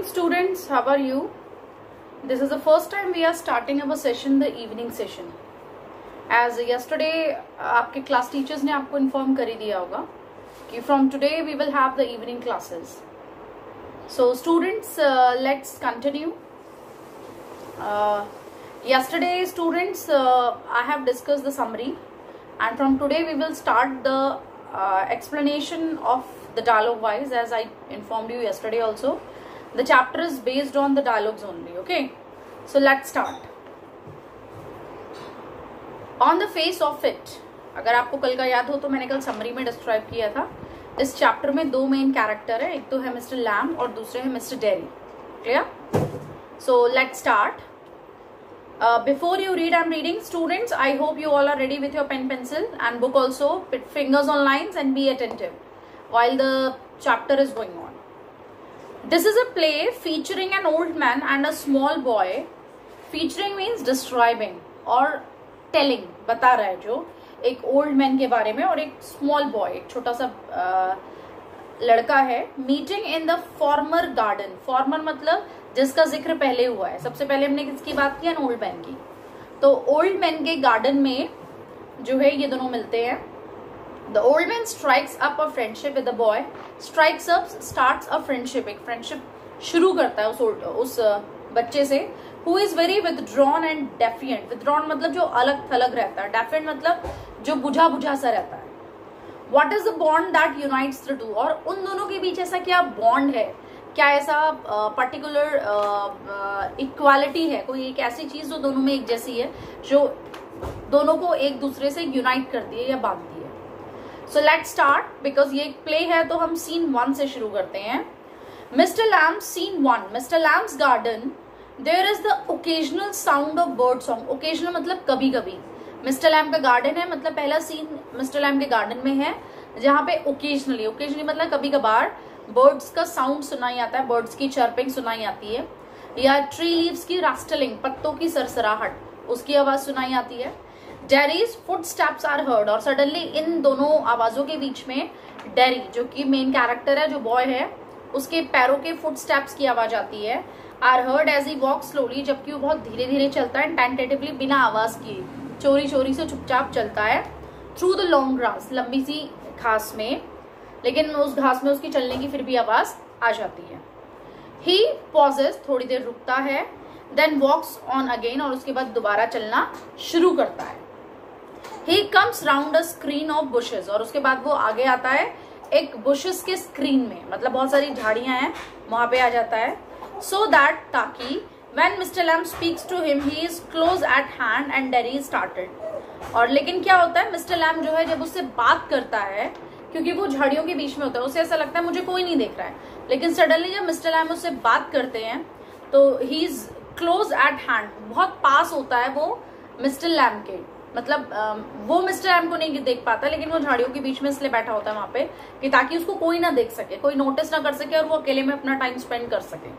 evening, students. How are you? This is the first time we are starting our session, the evening session. As yesterday, आपके class teachers ने आपको inform कर ही दिया होगा कि from today we will have the evening classes. So students, let's continue. Yesterday, students, I have discussed the summary, and from today we will start the explanation of the dialogue wise, as I informed you yesterday also. The chapter is based on the dialogues only. Okay, so let's start. On the face of it, अगर आपको कल का याद हो तो मैंने कल summary में डिस्क्राइब किया था. इस चैप्टर में दो मेन कैरेक्टर है, एक तो है मिस्टर लैम और दूसरे है mister dairy. Clear? So let's start. Before you read, I'm reading. Students, I hope you all are ready with your pen, pencil and book also. Put fingers on lines and be attentive while the chapter is going on. This is a play featuring an old man and a small boy. Featuring means describing or telling, बता रहा है जो एक old man के बारे में और एक स्मॉल बॉय, एक छोटा सा लड़का है. Meeting in the former garden. Farmer मतलब जिसका जिक्र पहले हुआ है. सबसे पहले हमने किसकी बात की? ओल्ड मैन की. तो ओल्ड मैन के गार्डन में जो है ये दोनों मिलते हैं. The old man strikes up a friendship with the boy. Strikes up starts a friendship, एक फ्रेंडशिप शुरू करता है उस बच्चे से. Who is very withdrawn and defiant. Withdrawn मतलब जो अलग थलग रहता है. डेफिएंट मतलब जो बुझा बुझा सा रहता है. What is the bond that unites the two. और उन दोनों के बीच ऐसा क्या बॉन्ड है, क्या ऐसा पर्टिकुलर इक्वालिटी है, कोई एक ऐसी चीज जो दोनों में एक जैसी है, जो दोनों को एक दूसरे से यूनाइट करती है या बांधती है. So let's start. बिकॉज ये एक प्ले है तो हम सीन 1 से शुरू करते हैं. Mister Lamb, scene 1. Mister Lamb's garden. There is the occasional sound of bird song. Occasional मतलब कभी कभी. मिस्टर लैम का गार्डन है, मतलब पहला सीन मिस्टर लैम के गार्डन में है, जहां पे ओकेजनली मतलब कभी कभार बर्ड्स का साउंड सुनाई आता है, बर्ड्स की चर्पिंग सुनाई आती है, या ट्री लीव्स की रस्टलिंग, पत्तों की सरसराहट, उसकी आवाज सुनाई आती है. Derry's footsteps are heard. और सडनली इन दोनों आवाजों के बीच में डेरी जो कि मेन कैरेक्टर है, जो बॉय है, उसके पैरों के फुटस्टेप्स की आवाज आती है. Are heard as he walk slowly, जबकि वो बहुत धीरे धीरे चलता है. टेंटेटिवली, बिना आवाज किए, चोरी चोरी से चुपचाप चलता है. थ्रू द लॉन्ग ग्रास, लंबी सी घास में, लेकिन उस घास में उसकी चलने की फिर भी आवाज आ जाती है. ही पॉजेस, थोड़ी देर रुकता है. देन वॉक्स ऑन अगेन, और उसके बाद दोबारा चलना शुरू करता है. He comes round a screen of bushes, और उसके बाद वो आगे आता है एक बुशेस के स्क्रीन में, मतलब बहुत सारी झाड़ियां हैं वहां पे आ जाता है. सो दैट, ताकि when Mr. Lamb speaks to him, he is close at hand and Derry started. और लेकिन क्या होता है, मिस्टर लैम जो है जब उससे बात करता है, क्योंकि वो झाड़ियों के बीच में होता है, उसे ऐसा लगता है मुझे कोई नहीं देख रहा है. लेकिन सडनली जब मिस्टर लैम उससे बात करते हैं तो he is close eight hand, बहुत पास होता है वो मिस्टर लैम के. मतलब वो मिस्टर लैम को नहीं देख पाता, लेकिन वो झाड़ियों के बीच में इसलिए बैठा होता है वहां पे कि ताकि उसको कोई ना देख सके, कोई नोटिस ना कर सके, और वो अकेले में अपना टाइम स्पेंड कर सके.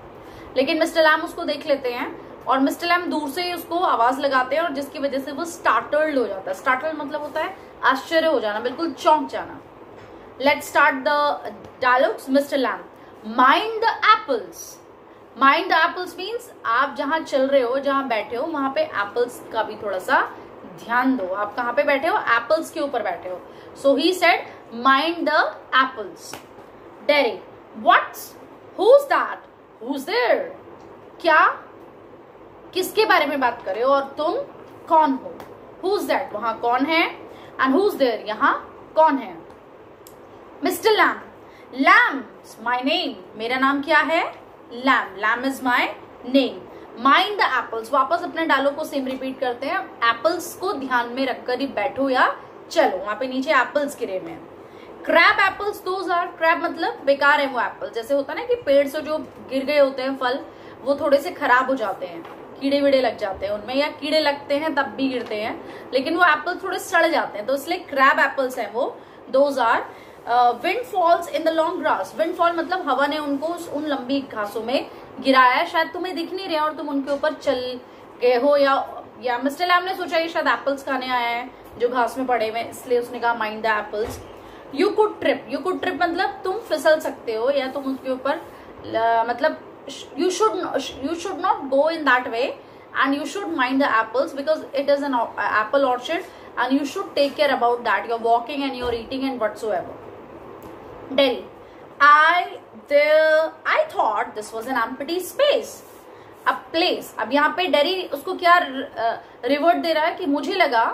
लेकिन मिस्टर लैम उसको देख लेते हैं और मिस्टर लैम दूर से ही उसको आवाज लगाते हैं, और जिसकी वजह से वो स्टार्टल्ड हो जाता है. स्टार्टल्ड मतलब होता है आश्चर्य हो जाना, बिल्कुल चौंक जाना. Let's start the dialogues. Mister Lamb, mind the apples. Mind the apples means आप जहां चल रहे हो, जहां बैठे हो, वहां पे एप्पल्स का भी थोड़ा सा ध्यान दो. आप कहां पे बैठे हो? एप्पल्स के ऊपर बैठे हो. So he said mind the apples. Derry, what's, who is that, Who's there? क्या, किसके बारे में बात करे, और तुम कौन हो? Who's that? वहां कौन है? And who's there? यहाँ कौन है? Mr. Lamb, Lamb's my name. मेरा नाम क्या है? Lamb. Lamb is my name. Mind the apples. वापस अपने डालों को सेम रिपीट करते हैं. एप्पल्स को ध्यान में रखकर ही बैठो या चलो. वहां पे नीचे एप्पल्स गिरे हुए हैं. Crab apples, those are, crab मतलब बेकार है वो एप्पल. जैसे होता है ना कि पेड़ से जो गिर गए होते हैं फल, वो थोड़े से खराब हो जाते हैं, कीड़े वीड़े लग जाते हैं उनमें, या कीड़े लगते हैं तब भी गिरते हैं, लेकिन वो एप्पल थोड़े सड़ जाते हैं, तो इसलिए क्रैब एप्पल्स हैं वो. Those are. Wind falls in the long grass. Wind fall मतलब हवा ने उनको उन लंबी घासों में गिराया है. शायद तुम्हें दिख नहीं रहे और तुम उनके ऊपर चल गए हो, या मिस्टर लैम ने सोचा ये शायद एप्पल्स खाने आया है जो घास में पड़े हुए, इसलिए उसने कहा mind the apples. You could trip. You could trip मतलब तुम फिसल सकते हो, या तुम उसके ऊपर मतलब you should not go in that way, and you should mind the apples because it is an apple orchard, and you should take care about that. You're walking and you're eating and whatsoever. Delhi. I thought this was an empty space, a place. अब यहाँ पे dairy उसको क्या revert दे रहा है कि मुझे लगा,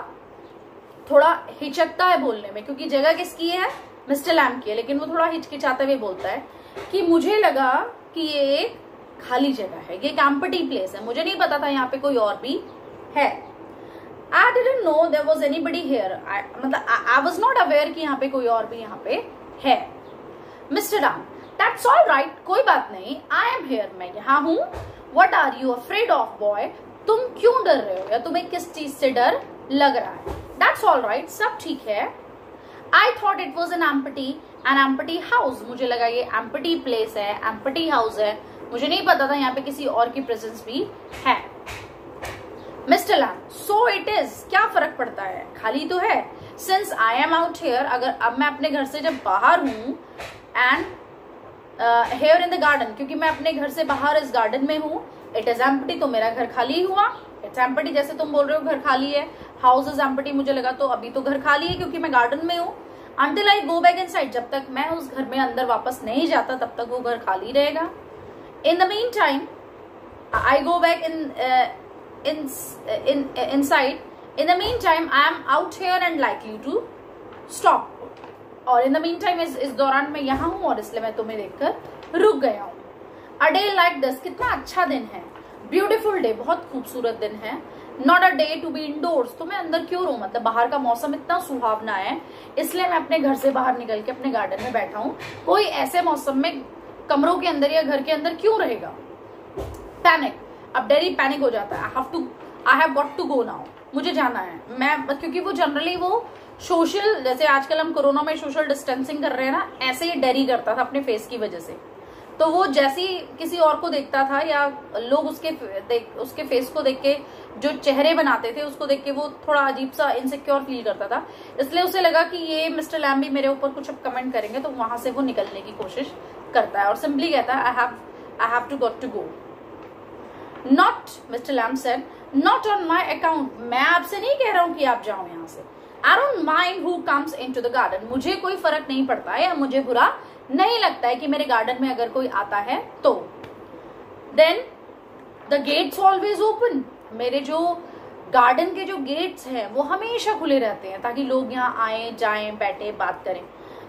थोड़ा हिचकता है बोलने में क्योंकि जगह किसकी है, मिस्टर लैम की है, लेकिन वो थोड़ा हिचकिचाते हुए बोलता है कि मुझे लगा कि ये एक खाली जगह है, ये एक एम्प्टी प्लेस है, मुझे नहीं पता था यहाँ पे कोई और भी है. I didn't know there was anybody here. मतलब I was not aware कि यहाँ पे कोई और भी यहाँ पे है. Mr. Ram, that's all right. कोई बात नहीं. I am here. मैं यहाँ हूँ. What are you afraid of, boy? तुम क्यों डर रहे हो या तुम्हें किस चीज से डर लग रहा है? That's all right. सब ठीक है. I thought it was an empty house. मुझे लगा ये empty place है, empty house है. मुझे नहीं पता था यहाँ पे किसी और की प्रेजेंस भी है. Mr. Lam, so it is. क्या फर्क पड़ता है, खाली तो है. Since I am out here, अगर अब मैं अपने घर से जब बाहर हूँ, and here in the garden, क्योंकि मैं अपने घर से बाहर इस गार्डन में हूँ, it is empty, तो मेरा घर खाली हुआ. It's empty, जैसे तुम बोल रहे हो घर खाली है, house is empty, मुझे लगा तो अभी तो घर खाली है क्योंकि मैं गार्डन में हूँ. Until I go back inside, जब तक मैं उस घर में अंदर वापस नहीं जाता तब तक वो घर खाली रहेगा. In the meantime, I go back inside. In the meantime, I am out here and likely to stop. और in the meantime इस दौरान मैं यहाँ हूँ और इसलिए मैं तुम्हें देखकर रुक गया हूँ. A day like this, कितना अच्छा दिन है. Beautiful day, बहुत खूबसूरत दिन है. Not a day to be indoors, तो मैं अंदर क्यों रहूँ, मतलब बाहर का मौसम इतना सुहावना है इसलिए मैं अपने घर से बाहर निकल के अपने गार्डन में बैठा हूँ. कोई ऐसे मौसम में कमरों के अंदर या घर के अंदर क्यों रहेगा. पैनिक, अब डेरी पैनिक हो जाता है. I have got to go now, मुझे जाना है. मैं क्योंकि वो जनरली वो सोशल, जैसे आजकल हम कोरोना में सोशल डिस्टेंसिंग कर रहे हैं ना, ऐसे ही डेरी करता था अपने फेस की वजह से. तो वो जैसे ही किसी और को देखता था या लोग उसके फेस को देख के जो चेहरे बनाते थे उसको देख के वो थोड़ा अजीब सा इनसिक्योर फील करता था. इसलिए उसे लगा कि ये मिस्टर लैम भी मेरे ऊपर कुछ अब कमेंट करेंगे, तो वहां से वो निकलने की कोशिश करता है और सिंपली कहता है I have to got to go. Not, Mister Lamb said, not on my account. मैं आपसे नहीं कह रहा हूं कि आप जाओ यहाँ से. I don't mind who comes into the garden. मुझे कोई फर्क नहीं पड़ता है या मुझे बुरा नहीं लगता है कि मेरे गार्डन में अगर कोई आता है तो. Then the gates always open. मेरे जो गार्डन के जो गेट्स हैं वो हमेशा खुले रहते हैं ताकि लोग यहाँ आए जाएं बैठे बात करें.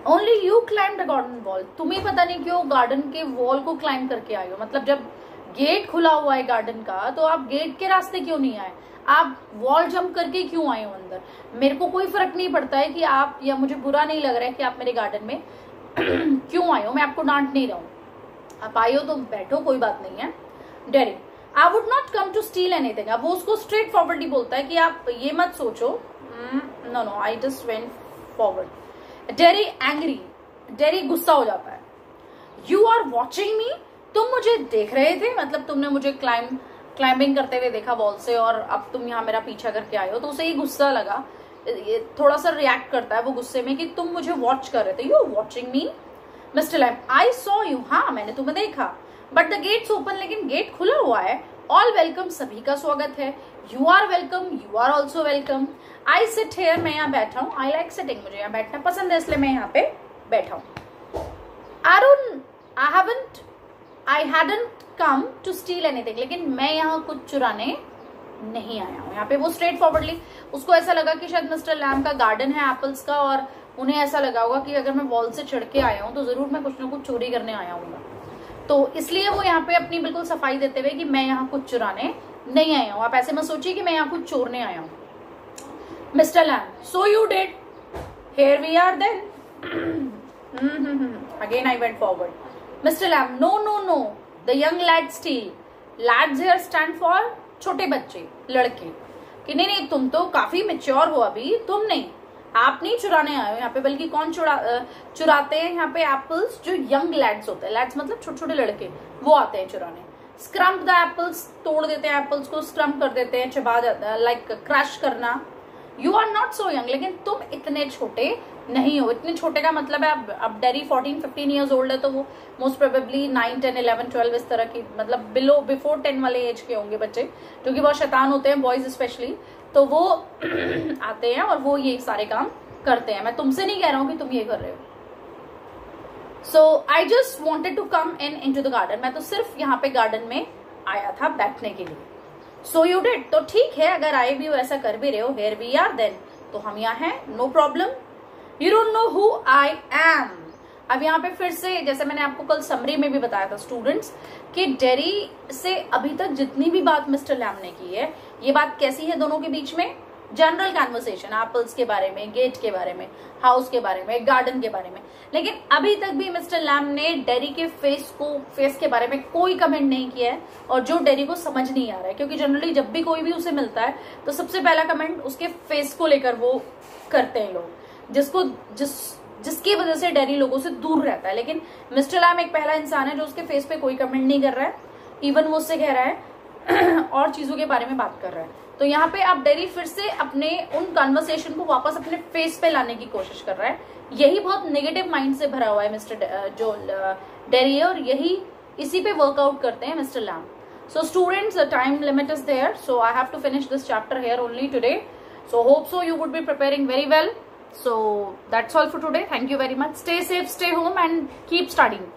Only you climb the garden wall. तुम्हें पता नहीं क्यों गार्डन के वॉल को क्लाइम करके आए हो. मतलब जब गेट खुला हुआ है गार्डन का तो आप गेट के रास्ते क्यों नहीं आए, आप वॉल जंप करके क्यों आए हो अंदर. मेरे को कोई फर्क नहीं पड़ता है कि आप, या मुझे बुरा नहीं लग रहा है कि आप मेरे गार्डन में क्यों आए हो. मैं आपको डांट नहीं रहा हूँ, आप आए हो तो बैठो, कोई बात नहीं है. Derry, I would not come to steal anything. अब वो उसको स्ट्रेट फॉरवर्डली बोलता है कि आप ये मत सोचो. No no, I just went forward. Derry angry, Derry गुस्सा हो जाता है. यू आर वॉचिंग मी, तुम मुझे देख रहे थे, मतलब तुमने मुझे क्लाइंबिंग करते हुए देखा वॉल से और अब तुम यहाँ मेरा पीछा करके आए हो. तो उसे ये गुस्सा लगा, ये थोड़ा सा रिएक्ट करता है वो गुस्से में कि तुम मुझे वॉच कर रहे थे. You watching me. Mister Lamb, I saw you. हाँ मैंने तुम्हें देखा. बट द गेट्स ओपन, लेकिन गेट खुला हुआ है. ऑल वेलकम, सभी का स्वागत है. You are welcome, you are also welcome. I sit here, मैं यहाँ बैठा हूँ. आई लाइक सिटिंग, मुझे यहाँ बैठना पसंद है इसलिए मैं यहाँ पे बैठा हूँ. I hadn't come to steal anything. लेकिन मैं यहाँ कुछ चुराने नहीं आया हूँ. यहाँ पे वो स्ट्रेट फॉरवर्डली, उसको ऐसा लगा कि शायद मिस्टर लैम का गार्डन है एप्पल्स का और उन्हें ऐसा लगा होगा कि अगर मैं वॉल से चढ़ के आया हूँ तो जरूर मैं कुछ ना कुछ चोरी करने आया हूँ. तो इसलिए वो यहाँ पे अपनी बिल्कुल सफाई देते हुए कि मैं यहाँ कुछ चुराने नहीं आया हूँ. आप ऐसे मत सोचिए कि मैं यहाँ कुछ चोरने आया हूँ. Mister Lamb, so you did, here we are then. Again I went forward. Mr. Lamb, no, the young lads steal. Lads here stand for छोटे बच्चे, लड़के. कि नहीं, तुम तो काफी मेच्योर हो अभी, तुम नहीं, आप नहीं चुराने आए हो यहाँ पे. बल्कि कौन चुराते हैं यहाँ पे एप्पल्स, जो यंग लैड्स होते हैं. लैड्स मतलब छोटे छोटे लड़के, वो आते हैं चुराने. स्क्रम्प द एप्पल्स, तोड़ देते हैं एप्पल्स को, स्क्रम्प कर देते हैं, चबा जाता है, लाइक क्रश करना. You are not so young, लेकिन तुम इतने छोटे नहीं हो। इतने छोटे का मतलब है अब डेरी 14-15 ईयर्स ओल्ड है तो वो मोस्ट प्रोबेबली 9, 10, 11, 12 इस तरह की, मतलब बिफोर 10 वाले एज के होंगे बच्चे, जो कि बहुत शैतान होते हैं, बॉयज स्पेशली। तो वो आते हैं और वो ये सारे काम करते हैं। मैं तुमसे नहीं कह रहा हूं कि तुम ये कर रहे हो। So I just wanted to come in to the garden. मैं तो सिर्फ यहाँ पे गार्डन में आया था बैठने के लिए। सो यू डिड, तो ठीक है, अगर आए भी हो, ऐसा कर भी रहे हो, हेयर वी आर देन, तो हम यहाँ हैं, no problem. You don't know who I am. अब यहाँ पे फिर से, जैसे मैंने आपको कल समरी में भी बताया था स्टूडेंट्स, कि डेरी से अभी तक जितनी भी बात मिस्टर लैम ने की है, ये बात कैसी है दोनों के बीच में? जनरल कन्वर्सेशन, एप्पल्स के बारे में, गेट के बारे में, हाउस के बारे में, गार्डन के बारे में। लेकिन अभी तक भी मिस्टर लैम ने डेरी के फेस के बारे में कोई कमेंट नहीं किया है, और जो डेरी को समझ नहीं आ रहा है, क्योंकि जनरली जब भी कोई भी उसे मिलता है तो सबसे पहला कमेंट उसके फेस को लेकर वो करते हैं लोग, जिसकी वजह से डेरी लोगों से दूर रहता है। लेकिन मिस्टर लैम एक पहला इंसान है जो उसके फेस पे कोई कमेंट नहीं कर रहा है, इवन वो उससे कह रहा है और चीजों के बारे में बात कर रहा है। तो यहाँ पे अब डेरी फिर से अपने उन कन्वर्सेशन को वापस अपने फेस पे लाने की कोशिश कर रहा है। यही बहुत नेगेटिव माइंड से भरा हुआ है मिस्टर जो डेरी है, और इसी पे वर्कआउट करते हैं Mister Lamb. So students, the time limit is there, so I have to finish this chapter here only today. So hope so you would be preparing very well. So that's all for today. Thank you very much. Stay safe, stay home and keep studying.